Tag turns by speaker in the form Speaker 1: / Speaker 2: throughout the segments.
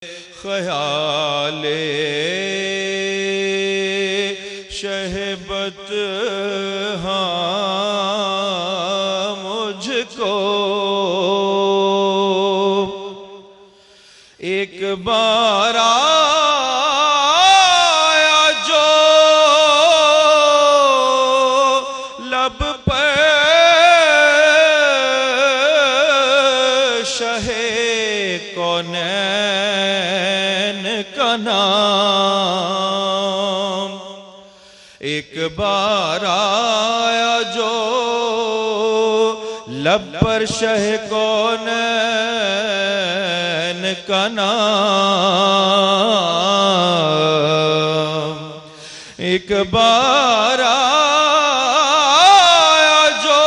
Speaker 1: ख्याले शहबत हाँ मुझको एक बार आया जो लब पर शहे कौनैन का नाम, एक बार आया जो लब पर शहे कौनैन का नाम, एक बार आया जो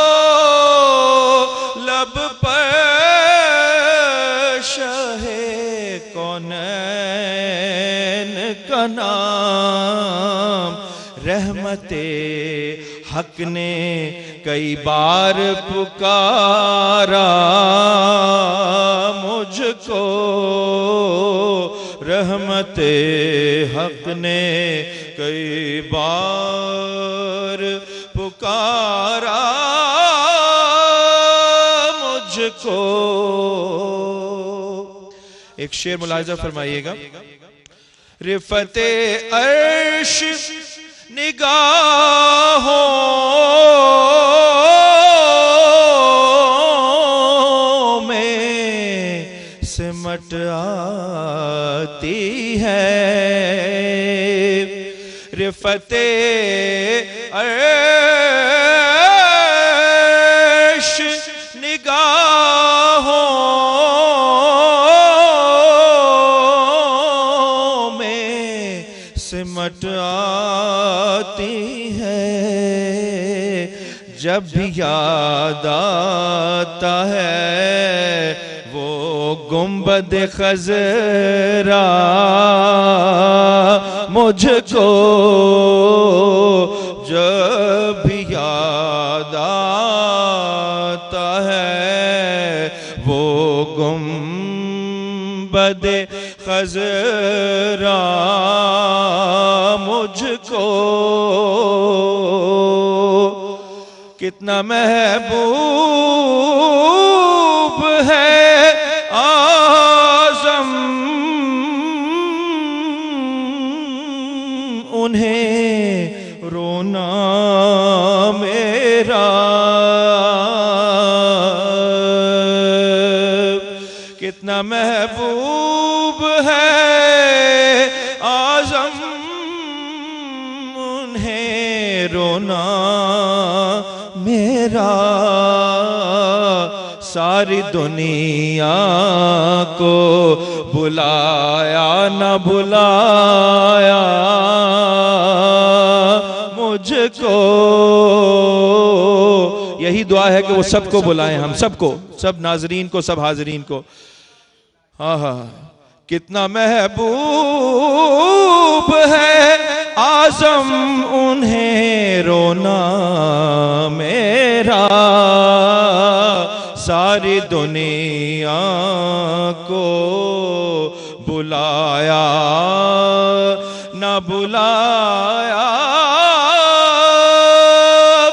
Speaker 1: लब पर शहे कौनैन का नाम। रहमते हक ने कई बार पुकारा मुझको, रहमते हक ने कई बार पुकारा मुझको। एक शेर मुलाहिजा फरमाइएगा। रिफते अर्श निगाहों में सिमट आती है, रिफते अर्श निगाहों में सिमट आती है। जब भी याद आता है वो गुंबद खजरा मुझको, जब भी याद आता है वो गुंबद खजरा मुझको। कितना महबूब है आज़म उन्हें रोना मेरा, कितना महबूब है आज़म उन्हें रोना मेरा। सारी दुनिया को बुलाया न बुलाया मुझको। यही दुआ है कि वो सबको बुलाएं, हम सबको, सब नाजरीन को, सब हाजरीन को। हाँ हाँ, कितना महबूब है आज़म उन्हें रोना मेरा। सारी दुनिया को बुलाया न बुलाया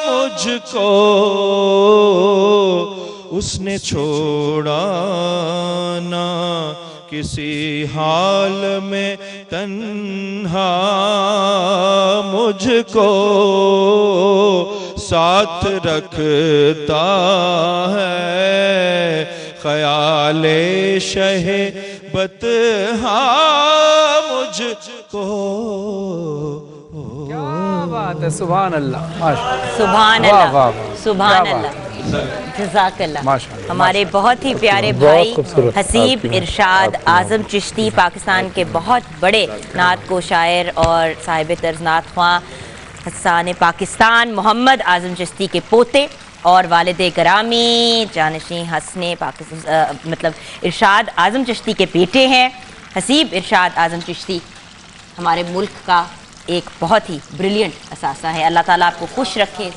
Speaker 1: मुझको, उसने छोड़ा ना किसी हाल में तन्हा मुझको, साथ रखता है ख्याले शहबत हाँ मुझको।
Speaker 2: क्या बात है, सुभान अल्लाह,
Speaker 3: सुभान अल्लाह, सुभान अल्लाह, जज़ाकल्लाह। हमारे बहुत ही प्यारे भाई हसीब इरशाद आज़म चिश्ती, पाकिस्तान के बहुत बड़े नात को शायर और साहिब तर्ज नात ख्वां हसन पाकिस्तान मोहम्मद आज़म चिश्ती के पोते और वालिद करामी जानशीं हसन पाकिस्तान मतलब इरशाद आज़म चिश्ती के बेटे हैं। हसीब इरशाद आज़म चिश्ती हमारे मुल्क का एक बहुत ही ब्रिलियंट असासा है। अल्लाह ताला आपको खुश रखे।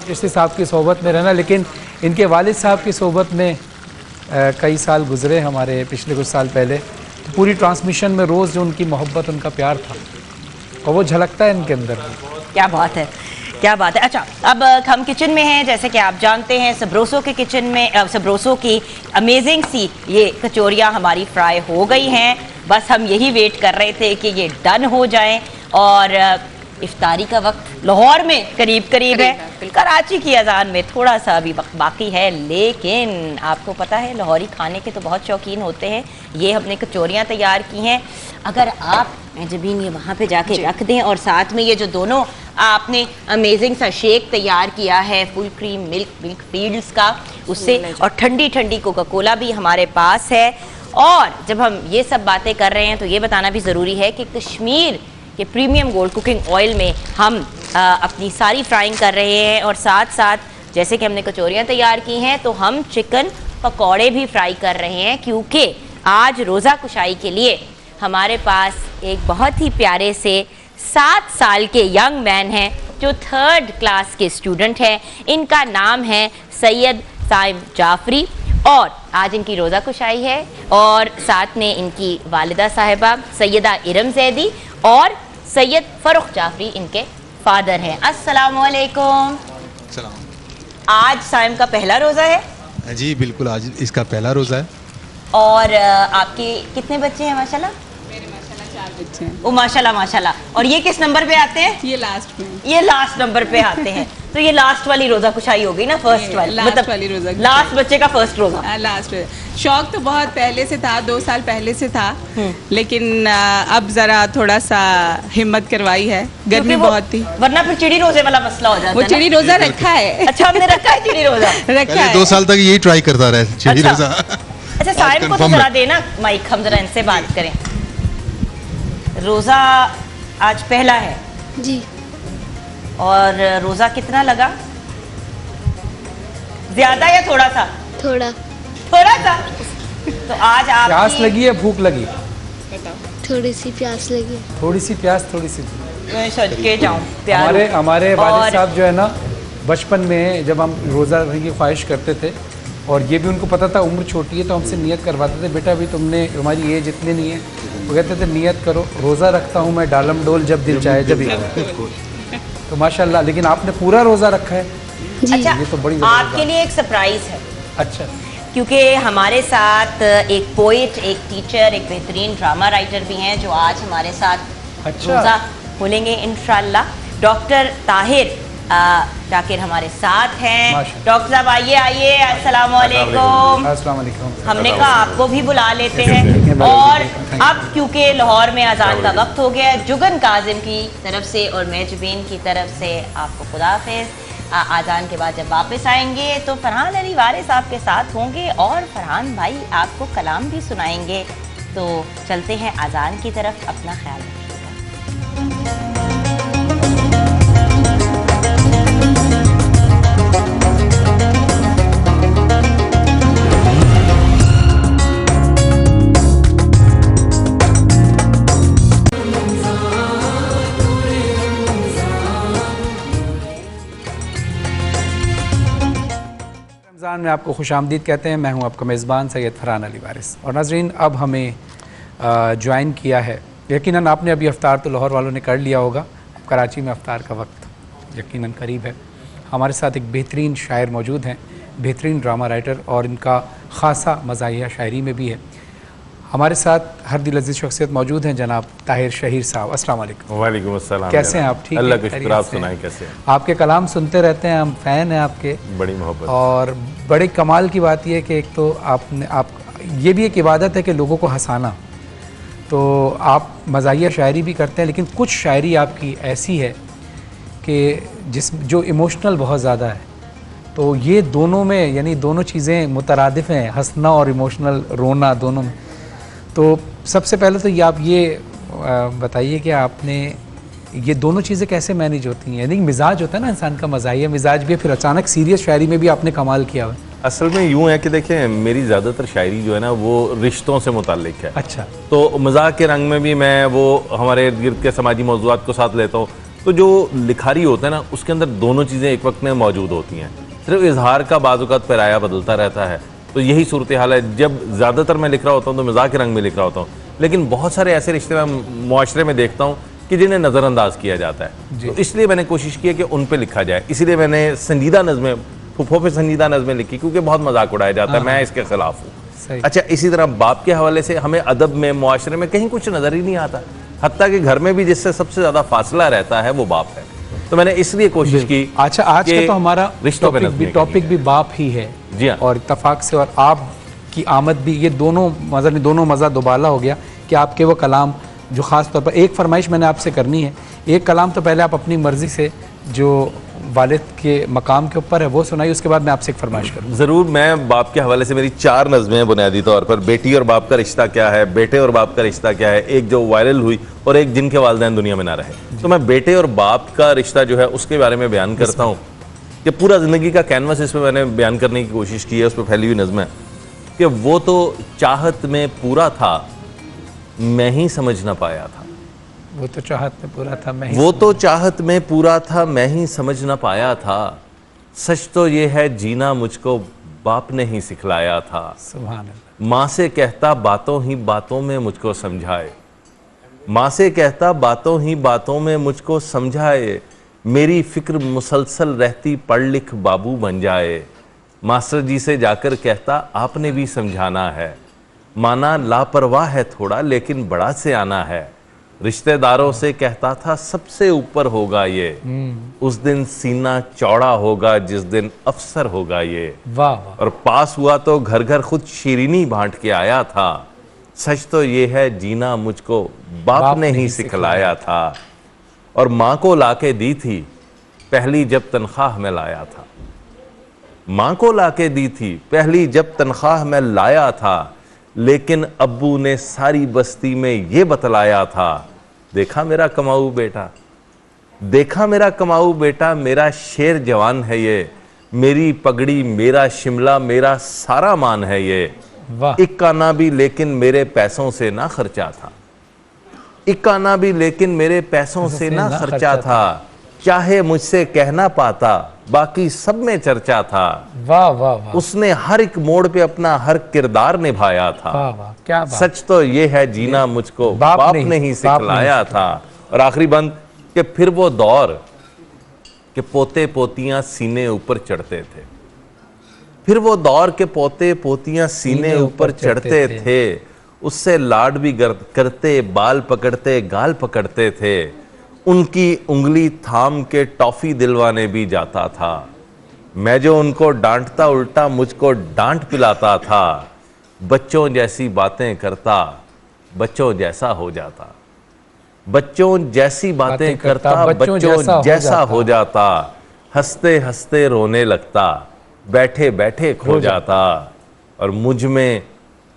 Speaker 2: चिश्ती साहब की सोहबत में रहना, लेकिन इनके वालिद साहब की सोहबत में कई साल गुजरे हमारे पिछले कुछ साल पहले, तो पूरी ट्रांसमिशन में रोज़ जो उनकी मोहब्बत, उनका प्यार था और वो झलकता है इनके अंदर।
Speaker 3: क्या बात है, क्या बात है। अच्छा, अब हम किचन में हैं, जैसे कि आप जानते हैं सबरोसो के किचन में सबरोसो की अमेजिंग सी ये कचौरियाँ हमारी फ्राई हो गई हैं। बस हम यही वेट कर रहे थे कि ये डन हो जाएं और इफ्तारी का वक्त लाहौर में करीब करीब है, कराची की अजान में थोड़ा सा अभी वक्त बाकी है, लेकिन आपको पता है लाहौरी खाने के तो बहुत शौकीन होते हैं। ये हमने कचौरियाँ तैयार की हैं। अगर आप जबीन ये वहाँ पे जाके रख दें और साथ में ये जो दोनों आपने अमेजिंग सा शेक तैयार किया है फुल क्रीम मिल्क फील्ड्स का, उससे, और ठंडी ठंडी कोका कोला भी हमारे पास है। और जब हम ये सब बातें कर रहे हैं तो ये बताना भी ज़रूरी है कि कश्मीर के प्रीमियम गोल्ड कुकिंग ऑयल में हम अपनी सारी फ्राइंग कर रहे हैं और साथ साथ जैसे कि हमने कचौरियाँ तैयार की हैं तो हम चिकन पकौड़े भी फ्राई कर रहे हैं, क्योंकि आज रोज़ा कुशाई के लिए हमारे पास एक बहुत ही प्यारे से 7 साल के यंग मैन हैं जो 3rd क्लास के स्टूडेंट हैं। इनका नाम है सैयद साइम जाफरी और आज इनकी रोज़ा कुशाई है और साथ में इनकी वालिदा साहिबा सैयदा इरम जैदी और सैयद फरुख जाफरी इनके फादर हैं। अस्सलाम वालेकुम। आज साइम का पहला रोज़ा है?
Speaker 4: जी बिल्कुल, आज इसका पहला रोज़ा है।
Speaker 3: और आपके कितने बच्चे हैं? माशाल्लाह।
Speaker 5: मेरे माशाल्लाह 4 बच्चे हैं।
Speaker 3: ओ माशाल्लाह माशाल्लाह। और ये किस नंबर पे आते हैं?
Speaker 5: ये लास्ट में।
Speaker 3: ये लास्ट नंबर पे आते हैं। तो ये लास्ट वाली रोज़ा कुशाई हो गई ना, फर्स्ट वाली,
Speaker 5: लास्ट वाली रोज़ा,
Speaker 3: लास्ट बच्चे का फर्स्ट रोज़ा।
Speaker 5: लास्ट शौक तो बहुत पहले से था, 2 साल पहले से था, लेकिन अब जरा थोड़ा सा हिम्मत करवाई है, गर्मी बहुत थी,
Speaker 3: वरना फिर चिड़ी रोज़े वाला मसला हो जाता है।
Speaker 5: वो चिड़ी रोज़ा रखा है।
Speaker 3: अच्छा, हमने रखा है चिड़ी रोज़ा?
Speaker 5: रखा है।
Speaker 4: 2 साल तक यही ट्राई करता रहा चिड़ी रोज़ा।
Speaker 3: अच्छा, साइम को तो जरा देना माइक, हम जरा इनसे बात करें। रोज़ा आज पहला है
Speaker 6: जी।
Speaker 3: और रोज़ा कितना लगा? ज्यादा या थोड़ा सा?
Speaker 6: थोड़ा
Speaker 3: सा। तो आज आप
Speaker 2: प्यास लगी है, भूख लगी?
Speaker 6: थोड़ी सी प्यास लगी।
Speaker 2: थोड़ी सी प्यास, थोड़ी सी
Speaker 3: मैं सदके जाऊं प्यार।
Speaker 2: हमारे वालिद साहब जो है ना, बचपन में जब हम रोज़ा रखने की ख्वाहिश करते थे और ये भी उनको पता था उम्र छोटी है, तो हमसे नियत करवाते थे, बेटा अभी तुम्हारी एज इतनी नहीं है, वो कहते थे नियत करो, रोज़ा रखता हूँ मैं डालम डोल जब दिल चाहे जब ही। तो माशाल्लाह, लेकिन आपने पूरा रोज़ा रखा है।
Speaker 3: अच्छा,
Speaker 2: ये तो बड़ी
Speaker 3: आपके लिए एक सरप्राइज है।
Speaker 2: अच्छा,
Speaker 3: क्योंकि हमारे साथ एक पोइट, एक टीचर, एक बेहतरीन ड्रामा राइटर भी हैं जो आज हमारे साथ रोज़ा खोलेंगे इंशाल्लाह। डॉक्टर ताहिर जाकिर हमारे साथ हैं। डॉक्टर साहब आइए। अस्सलाम वालेकुम।
Speaker 2: अस्सलाम वालेकुम।
Speaker 3: हमने कहा आपको भी बुला लेते हैं। और अब क्योंकि लाहौर में अजान का वक्त हो गया है, जुगन काजिम की तरफ से और मैं जुबीन की तरफ से आपको खुदाफिज। आजान के बाद जब वापस आएंगे तो फरहान अली वारिस आपके साथ होंगे और फरहान भाई आपको कलाम भी सुनाएंगे। तो चलते हैं आजान की तरफ, अपना ख्याल रखिएगा।
Speaker 2: रमज़ान में आपको खुशामदीद कहते हैं। मैं हूं आपका मेज़बान सैयद फरहान अली वारिस। और नाज़रीन, अब हमें ज्वाइन किया है, यकीनन आपने अभी अफ्तार तो लाहौर वालों ने कर लिया होगा, कराची में अफ्तार का वक्त यकीनन करीब है। हमारे साथ एक बेहतरीन शायर मौजूद हैं, बेहतरीन ड्रामा राइटर, और इनका ख़ासा मज़ाहिया शायरी में भी है। हमारे साथ हर दिल अज़ीज़ शख्सियत मौजूद हैं, जनाब ताहिर शहीर साहब। अस्सलाम वालेकुम।
Speaker 7: वालेकुम अस्सलाम।
Speaker 2: कैसे हैं आप? ठीक,
Speaker 7: अल्लाह का शुक्र। आप सुनाएं कैसे हैं?
Speaker 2: आपके कलाम सुनते रहते हैं, हम फ़ैन हैं आपके,
Speaker 7: बड़ी मोहब्बत।
Speaker 2: और बड़े कमाल की बात यह है कि एक तो आप ये भी एक इबादत है कि लोगों को हंसाना, तो आप मज़ाहिया शायरी भी करते हैं, लेकिन कुछ शायरी आपकी ऐसी है कि जो इमोशनल बहुत ज़्यादा है। तो ये दोनों में, यानी दोनों चीज़ें मुतरादिफ हैं, हंसना और इमोशनल रोना दोनों में। तो सबसे पहले तो ये आप ये बताइए कि आपने ये दोनों चीज़ें कैसे मैनेज होती हैं? यानी मिजाज होता है ना इंसान का, मज़ाहिया मिजाज भी है, फिर अचानक सीरियस शायरी में भी आपने कमाल किया हुआ है।
Speaker 7: असल में यूँ है कि देखें, मेरी ज़्यादातर शायरी जो है ना वो रिश्तों से मुताल्लिक है।
Speaker 2: अच्छा।
Speaker 7: तो मजाक के रंग में भी मैं वो हमारे इर्द गिर्द के समाजी मौज़ूआत को साथ लेता हूँ। तो जो लिखारी होता है ना, उसके अंदर दोनों चीज़ें एक वक्त में मौजूद होती हैं। सिर्फ इजहार का बाज़ औक़ात पैराया बदलता रहता है, तो यही सूरत हाल है। जब ज़्यादातर मैं लिख रहा होता हूँ तो मजाक के रंग में लिख रहा होता हूँ, लेकिन बहुत सारे ऐसे रिश्ते मैं मुआशरे में देखता हूँ कि जिन्हें नज़रअंदाज किया जाता है, तो इसलिए मैंने कोशिश की है कि उन पे लिखा जाए। इसीलिए मैंने संजीदा नज़में, फुफो पे संजीदा नज़में लिखी, क्योंकि बहुत मजाक उड़ाया जाता है, मैं इसके खिलाफ हूँ। अच्छा, इसी तरह बाप के हवाले से हमें अदब में, मुआशरे में कहीं कुछ नज़र ही नहीं आता, हत्ता कि घर में भी जिससे सबसे ज़्यादा फासला रहता है वो बाप है। तो मैंने इसलिए कोशिश की।
Speaker 2: अच्छा, आज का तो हमारा
Speaker 7: रिश्तों पे
Speaker 2: टॉपिक भी बाप ही है
Speaker 7: जी हाँ,
Speaker 2: और इत्तफाक से, और आप की आमद भी, ये दोनों मज़ा दोबाला हो गया कि आपके वो कलाम जो ख़ास तौर पर, एक फरमाइश मैंने आपसे करनी है, एक कलाम तो पहले आप अपनी मर्ज़ी से जो वालिद के मकाम के ऊपर है वो सुनाइए, उसके बाद मैं आपसे एक फरमाइश करूँ।
Speaker 7: ज़रूर। मैं बाप के हवाले से मेरी 4 नज़में हैं बुनियादी तौर पर। बेटी और बाप का रिश्ता क्या है, बेटे और बाप का रिश्ता क्या है, एक जो वायरल हुई और एक जिनके वालिदैन दुनिया में ना रहे। तो मैं बेटे और बाप का रिश्ता जो है उसके बारे में बयान करता हूँ कि पूरा ज़िंदगी का कैनवस इसमें मैंने बयान करने की कोशिश की है। उस पर फैली हुई नज़में कि वो तो चाहत में पूरा था, मैं ही समझ ना पाया था।
Speaker 2: वो तो चाहत में पूरा था, मैं ही
Speaker 7: वो तो चाहत में पूरा था, मैं ही समझ ना पाया था। सच तो ये है जीना मुझको बाप ने ही सिखलाया था।
Speaker 2: सुभान अल्लाह।
Speaker 7: माँ से कहता बातों ही बातों में मुझको समझाए, माँ से कहता बातों ही बातों में मुझको समझाए। मेरी फिक्र मुसलसल रहती पढ़ लिख बाबू बन जाए। मास्टर जी से जाकर कहता आपने भी समझाना है। माना लापरवाह है थोड़ा लेकिन बड़ा से आना है। रिश्तेदारों से कहता था सबसे ऊपर होगा ये। उस दिन सीना चौड़ा होगा जिस दिन अफसर होगा ये।
Speaker 2: वाह वाह।
Speaker 7: और पास हुआ तो घर घर खुद शीरीनी बांट के आया था। सच तो ये है जीना मुझको बाप ने ही सिखलाया था। और माँ को लाके दी थी पहली जब तनख्वाह में लाया था। माँ को लाके दी थी पहली जब तनख्वाह में लाया था। लेकिन अब्बू ने सारी बस्ती में ये बतलाया था। देखा मेरा कमाऊ बेटा, देखा मेरा कमाऊ बेटा, मेरा शेर जवान है ये। मेरी पगड़ी मेरा शिमला मेरा सारा मान है ये। एक आना भी लेकिन मेरे पैसों से ना खर्चा था। एक आना भी लेकिन मेरे पैसों से ना खर्चा था। चाहे मुझसे कहना पाता बाकी सब में चर्चा था।
Speaker 2: वाह वाह वाह।
Speaker 7: उसने हर एक मोड़ पे अपना हर किरदार निभाया था।
Speaker 2: वाह वाह, क्या बात।
Speaker 7: सच तो ये है जीना मुझको बाप ने ही सिखलाया था। और आखिरी बंद कि फिर वो दौर के पोते पोतियां सीने ऊपर चढ़ते थे। फिर वो दौर के पोते पोतियां सीने ऊपर चढ़ते थे। उससे लाड भी करते, बाल पकड़ते, गाल पकड़ते थे। उनकी उंगली थाम के टॉफी दिलवाने भी जाता था। मैं जो उनको डांटता उल्टा मुझको डांट पिलाता था। बच्चों जैसी बातें करता बच्चों जैसा हो जाता। बच्चों जैसी बातें करता बच्चों जैसा हो जाता। हंसते हंसते रोने लगता, बैठे बैठे खो जाता। और मुझ में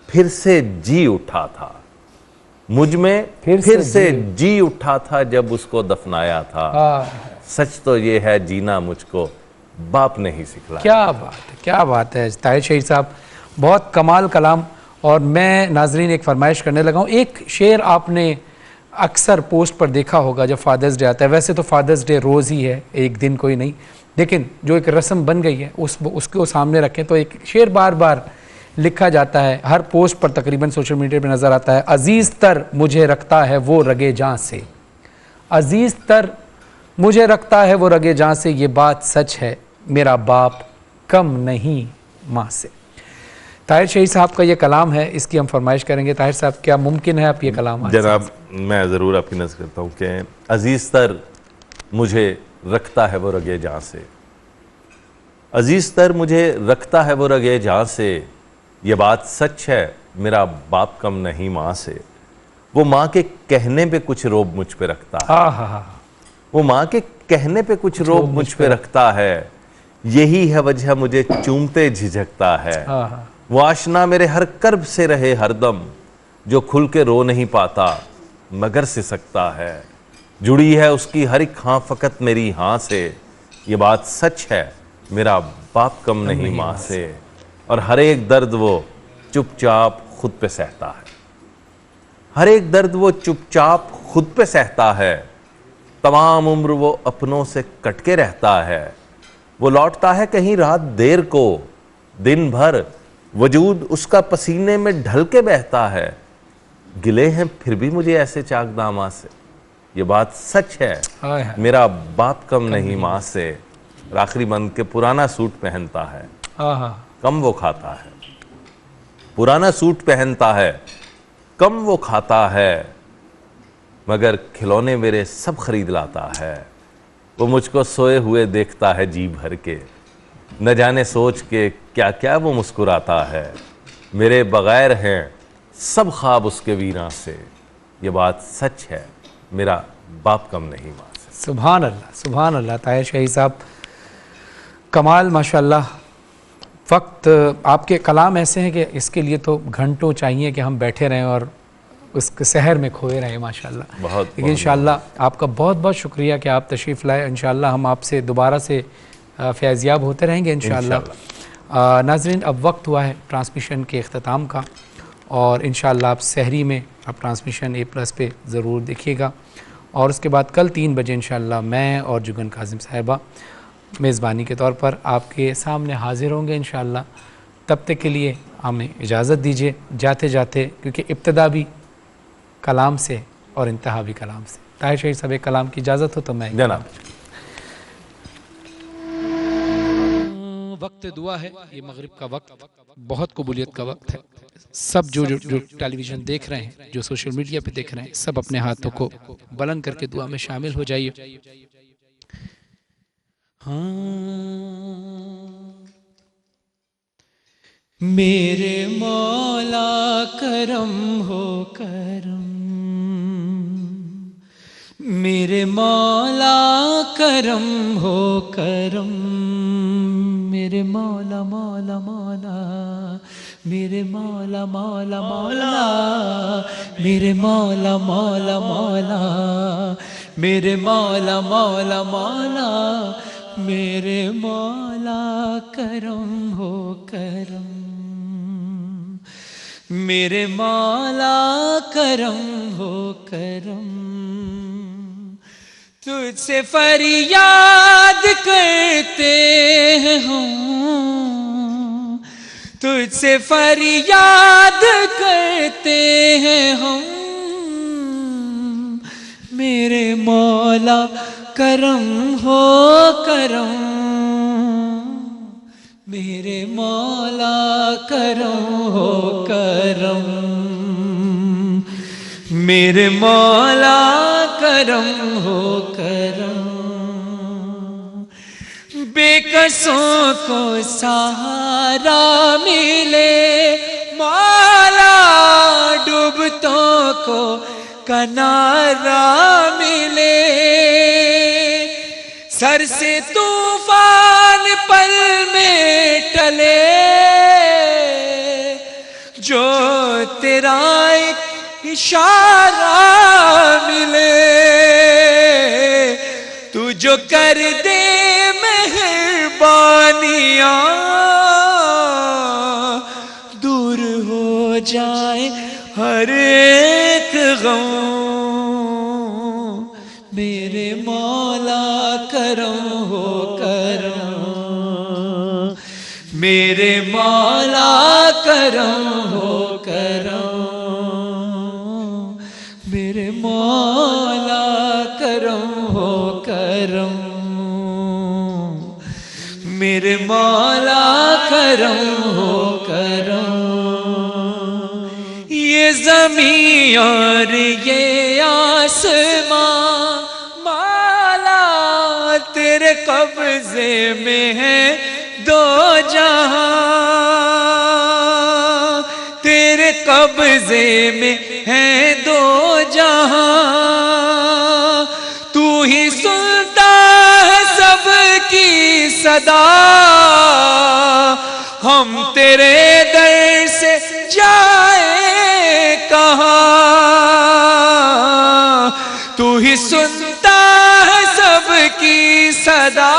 Speaker 7: फिर से जी उठा था। मुझ में फिर से जी उठा था जब उसको दफनाया था। सच तो ये है जीना मुझको बाप ने ही सिखलाया।
Speaker 2: क्या बात है, क्या बात है ताहिर शहीद साहब, बहुत कमाल कलाम। और मैं नाजरीन एक फरमाइश करने लगा हूँ। एक शेर आपने अक्सर पोस्ट पर देखा होगा जब फादर्स डे आता है। वैसे तो फादर्स डे रोज़ ही है, एक दिन कोई नहीं, लेकिन जो एक रस्म बन गई है उसको सामने रखें तो एक शेर बार बार लिखा जाता है, हर पोस्ट पर तकरीबन सोशल मीडिया पे नज़र आता है। अजीज़ तर मुझे रखता है वो रगे जान से। अजीज़ तर मुझे रखता है वो रगे जान से। ये बात सच है मेरा बाप कम नहीं माँ से। ताहिर शहीद साहब का ये कलाम है, इसकी हम फरमाइश करेंगे। ताहिर साहब, क्या मुमकिन है आप ये कलाम?
Speaker 7: जनाब, मैं ज़रूर आपकी नज़र करता हूँ कि अजीज़ तर मुझे रखता है वो रगे जान से। अजीज़ तर मुझे रखता है वो रगे जान से। ये बात सच है मेरा बाप कम नहीं माँ से। वो माँ के कहने पे कुछ रोब मुझ पे रखता है। वो माँ के कहने पे कुछ रोब मुझ पे रखता है। यही है वजह मुझे चूमते झिझकता है। वो आशना मेरे हर कर्ब से रहे हरदम। जो खुल के रो नहीं पाता मगर सिसकता है। जुड़ी है उसकी हर एक हाँ फ़कत मेरी हाँ से। ये बात सच है मेरा बाप कम नहीं माँ से। और हर एक दर्द वो चुपचाप खुद पे सहता है। हर एक दर्द वो चुपचाप खुद पे सहता है। तमाम उम्र वो अपनों से कट के रहता है। वो लौटता है कहीं रात देर को, दिन भर वजूद उसका पसीने में ढल के बहता है, गिले हैं फिर भी मुझे ऐसे चाक दामा से। ये बात सच है, मेरा बाप कम नहीं माँ से। आखिरी बंद के पुराना सूट पहनता है, कम वो खाता है। पुराना सूट पहनता है, कम वो खाता है, मगर खिलौने मेरे सब खरीद लाता है। वो मुझको सोए हुए देखता है जी भर के, न जाने सोच के क्या क्या वो मुस्कुराता है। मेरे बगैर हैं सब ख्वाब उसके वीरा से। ये बात सच है, मेरा बाप कम नहीं माँ से।
Speaker 2: सुभान अल्लाह, सुभान अल्लाह। ताहिर शाही साहब कमाल, माशाल्लाह। वक्त, आपके कलाम ऐसे हैं कि इसके लिए तो घंटों चाहिए कि हम बैठे रहें और उस शहर में खोए रहे माशाल्लाह। लेकिन इंशाल्लाह आपका बहुत बहुत शुक्रिया कि आप तशरीफ़ लाए। इंशाल्लाह हम आपसे दोबारा से फैज़याब होते रहेंगे इंशाल्लाह। नाज़रीन, अब वक्त हुआ है ट्रांसमिशन के अख्ताम का और इंशाल्लाह आप सहरी में आप ट्रांसमिशन A+ पे ज़रूर देखिएगा। और उसके बाद कल 3 बजे इंशाल्लाह मैं और जुगन कासिम साहिबा मेज़बानी के तौर पर आपके सामने हाज़िर होंगे इंशाल्लाह। तब तक के लिए हमें इजाज़त दीजिए जाते जाते, क्योंकि इब्तिदा भी कलाम से और इंतहा भी कलाम से। ताहिर शाही साहब, एक कलाम की इजाज़त हो तो मैं
Speaker 7: जनाब।
Speaker 2: वक्त दुआ है, ये मगरिब का वक्त बहुत कबूलियत का वक्त है। सब जो टेलीविज़न देख रहे हैं, जो सोशल मीडिया पे देख रहे हैं, सब अपने हाथों को बुलंद करके दुआ में शामिल हो जाइए। मेरे मौला करम हो करम, मेरे मौला करम हो करम, मेरे मौला मौला मौला, मेरे मौला मौला मौला, मेरे मौला मौला मौला, मेरे मौला मौला मौला, मेरे मौला करम हो करम, मेरे मौला करम हो करम। तुझसे फरियाद करते हैं हम, तुझसे फरियाद करते हैं हम, मेरे मौला करम हो करम, मेरे मौला करम हो करम, मेरे मौला करम हो करम। बेकसों को सहारा मिले मौला, डूबतों को किनारा मिले, सर से तूफान पल में टले, जो तेरा एक इशारा मिले, तू जो कर दे मेहरबानियां, दूर हो जाए हर एक गम, मेरे मौला करम हो करम, मेरे मौला करम हो करम, मेरे मौला करम हो करम, मेरे मौला करम हो करम। ये ज़मीं और ये आसमां मौला तेरे कब्ज़े में है, दो जहां तेरे कब्ज़े में है, दो जहां। तू ही सुनता है सबकी सदा, हम तेरे दर से जाए कहाँ। तू ही सुनता है सबकी सदा,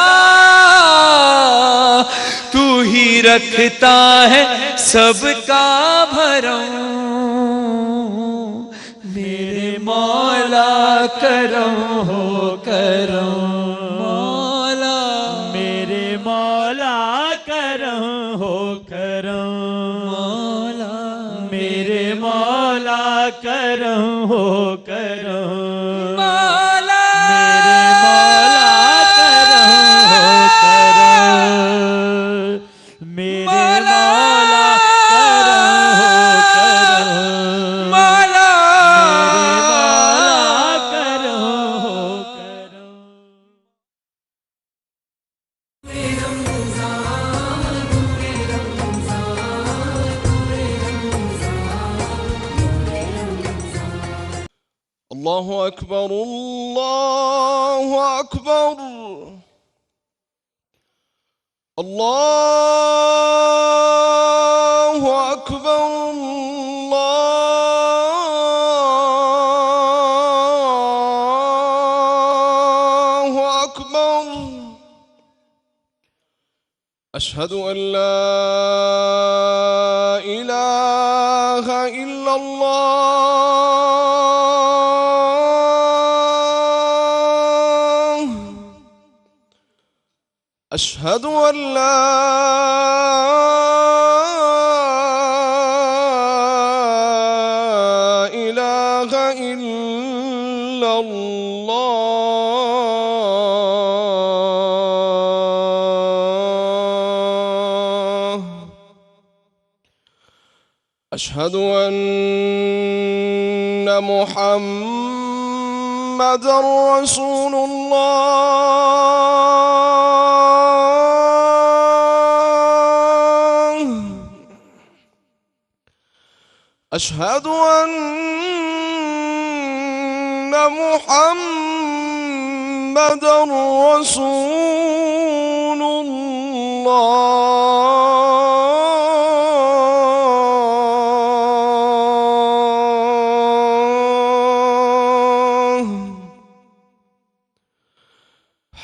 Speaker 2: तू ही रखता है सबका भरम, मेरे मौला करम हो करम, मौला मेरे मौला करम हो करम,
Speaker 1: मेरे मौला करम हो करम,
Speaker 8: मौला
Speaker 1: मेरे मौला करम हो करम, मेरे मौला करम हो करम,
Speaker 8: मौला
Speaker 1: मेरे मौला करम हो करम।
Speaker 9: अल्लाहु अकबर, अल्लाहु अकबर, अल्लाहु अकबर, अल्लाहु अकबर। अशहदु अन ला इलाहा इल्लल्लाह, अशहदु अन ला इलाहा इल्लल्लाह, अशहदु अन्न मुहम्मदर रसूलुल्लाह, अशहदु अन्न मुहम्मदर रसूलुल्लाह।